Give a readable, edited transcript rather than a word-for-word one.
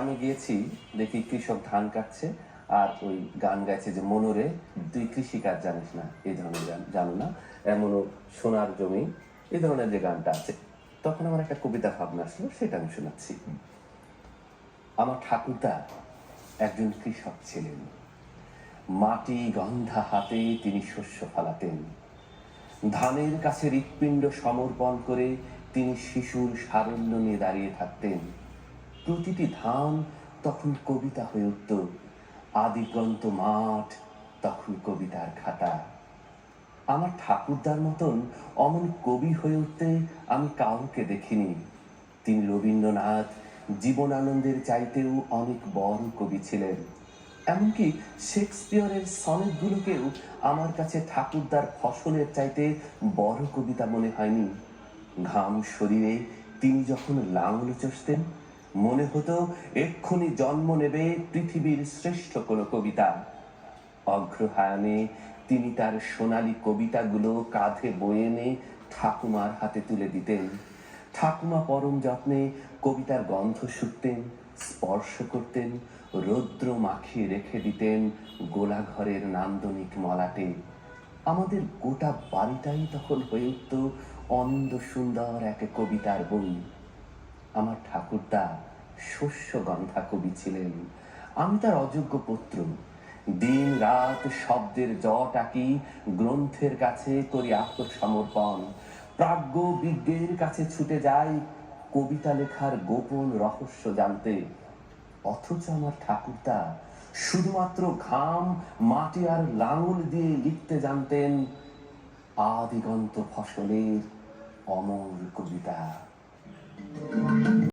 আমি গিয়েছি, দেখি কৃষক ধান কাটছে আর ওই গান গাইছে যে মনোরে তুই কৃষিকাজ জানিস না, এই ধরনের গান জানো না, এমনও সোনার জমি, এই ধরনের যে গানটা আছে। তখন আমার একটা কবিতা ভাবনা আসলো, সেটা আমি শোনাচ্ছি। আমার ঠাকুরদা একজন কৃষক ছিলেন। মাটি গন্ধা হাতে তিনি শস্য ফলাতেন। ধানের কাছে হৃৎপিণ্ড সমর্পণ করে তিনি শিশুর সারল্য নিয়ে দাঁড়িয়ে থাকতেন। প্রতিটি ধান তখন কবিতা হয়ে উঠত। আদিগ্রন্থ মাঠ তখন কবিতার খাতা। আমার ঠাকুরদার মতন অমন কবি হয়ে উঠতে আমি কাউকে দেখিনি। তিনি রবীন্দ্রনাথ, জীবনানন্দের চাইতেও অনেক বড় কবি ছিলেন। এমনকি শেক্সপিয়রের সনেটগুলোকেও আমার কাছে ঠাকুরদার ফসলের চাইতে বড় কবিতা মনে হয়নি। ঘাম শরীরে তিনি যখন লাঙল চষতেন, মনে হতো এক্ষুনি জন্ম নেবে পৃথিবীর শ্রেষ্ঠ কোনো কবিতা। অগ্রহায়ণে তিনি তার সোনালী কবিতাগুলো কাঁধে বয়ে এনে ঠাকুমার হাতে তুলে দিতেন। ঠাকুমা পরম যত্নে কবিতার গন্ধ শুকতেন, স্পর্শ করতেন, রৌদ্র মাখিয়ে রেখে দিতেন গোলাঘরের নান্দনিক মলাটে। আমাদের গোটা বাড়িটাই তখন হয়ে উঠত অনিন্দ সুন্দর এক কবিতার বই। আমার ঠাকুরদা শস্য গন্ধা কবি ছিলেন, আমি তার অযোগ্য পুত্র। দিন রাত শব্দের জট আঁকি, গ্রন্থের কাছে করি আত্মসমর্পণ। প্রাজ্ঞ বিজ্ঞের কাছে ছুটে যাই কবিতা লেখার গোপন রহস্য জানতে। অথচ আমার ঠাকুরদা শুধুমাত্র ঘাম, মাটি আর লাঙল দিয়ে লিখতে জানতেন আদিগন্ত ফসলের অমর কবিতা।